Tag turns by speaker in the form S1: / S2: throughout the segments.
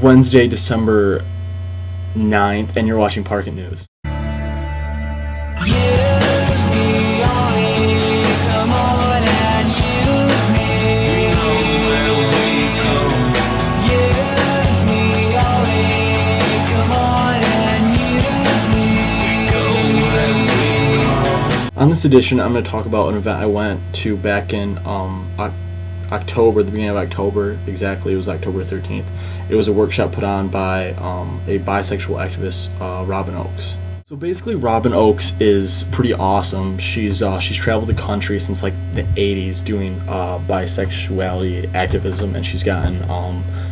S1: Wednesday, December 9th, and you're watching Parkit News. On this edition, I'm going to talk about an event I went to back in October, the beginning of October, exactly. It was October 13th. It was a workshop put on by a bisexual activist, Robyn Ochs. So basically, Robyn Ochs is pretty awesome. She's traveled the country since like the 80s doing bisexuality activism, and she's gotten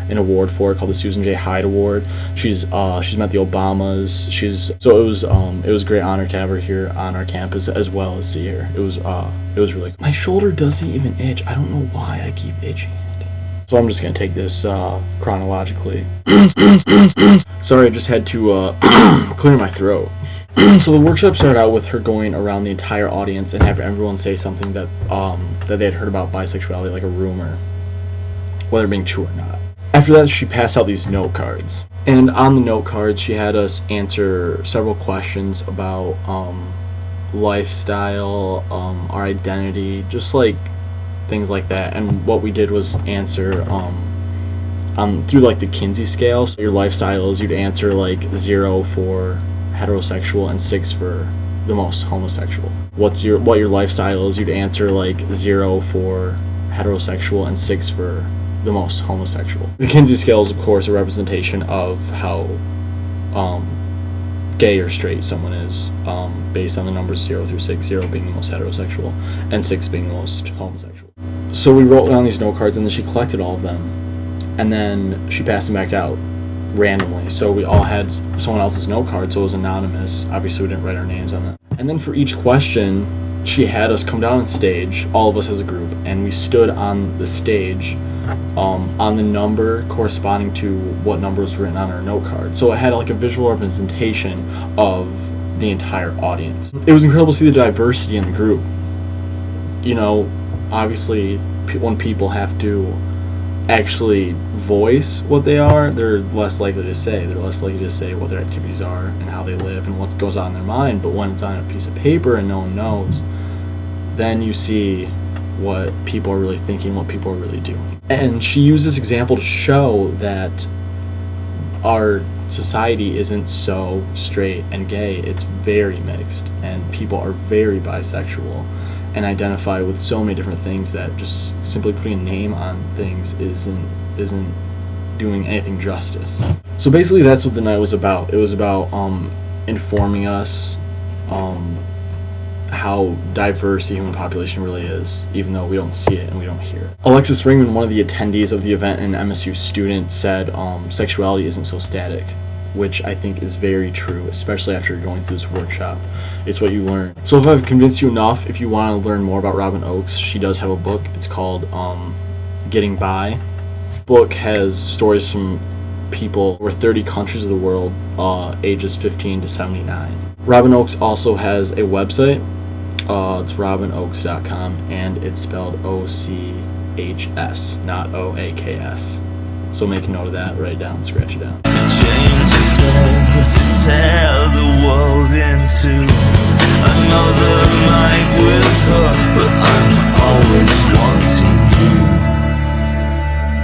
S1: an award for it called the Susan J. Hyde Award. She's met the Obamas. It was a great honor to have her here on our campus as well as see her. It was really cool. My shoulder doesn't even itch. I don't know why I keep itching it. So I'm just gonna take this chronologically. Sorry, I just had to clear my throat. So the workshop started out with her going around the entire audience and having everyone say something that they had heard about bisexuality, like a rumor, whether being true or not. After that, she passed out these note cards. And on the note cards, she had us answer several questions about lifestyle, our identity, just like things like that. And what we did was answer through like the Kinsey scale. So your lifestyle is you'd answer like 0 for heterosexual and 6 for the most homosexual. What your lifestyle is, you'd answer like 0 for heterosexual and 6 for the most homosexual. The Kinsey scale is, of course, a representation of how gay or straight someone is, based on the numbers 0 through 6, 0 being the most heterosexual and 6 being the most homosexual. So we wrote down these note cards, and then she collected all of them, and then she passed them back out randomly. So we all had someone else's note card, so it was anonymous. Obviously, we didn't write our names on them. And then for each question, she had us come down on stage, all of us as a group, and we stood on the stage on the number corresponding to what number was written on our note card. So it had like a visual representation of the entire audience. It was incredible to see the diversity in the group. You know, obviously, when people have to actually voice what they are, they're less likely to say. They're less likely to say what their activities are and how they live and what goes on in their mind. But when it's on a piece of paper and no one knows, then you see what people are really thinking, what people are really doing. And she used this example to show that our society isn't so straight and gay. It's very mixed, and people are very bisexual and identify with so many different things that just simply putting a name on things isn't doing anything justice. So basically that's what the night was about. It was about informing us how diverse the human population really is, even though we don't see it and we don't hear it. Alexis Ringman, one of the attendees of the event and an MSU student, said sexuality isn't so static, which I think is very true, especially after going through this workshop. It's what you learn. So if I've convinced you enough, if you want to learn more about Robyn Ochs, she does have a book. It's called Getting By. The book has stories from people over 30 countries of the world, ages 15 to 79. Robyn Ochs also has a website. It's robynochs.com, and it's spelled OCHS, not OAKS. So make a note of that, write it down, scratch it down.
S2: To change his life, to tear the world into another night with her, but I'm always wanting you.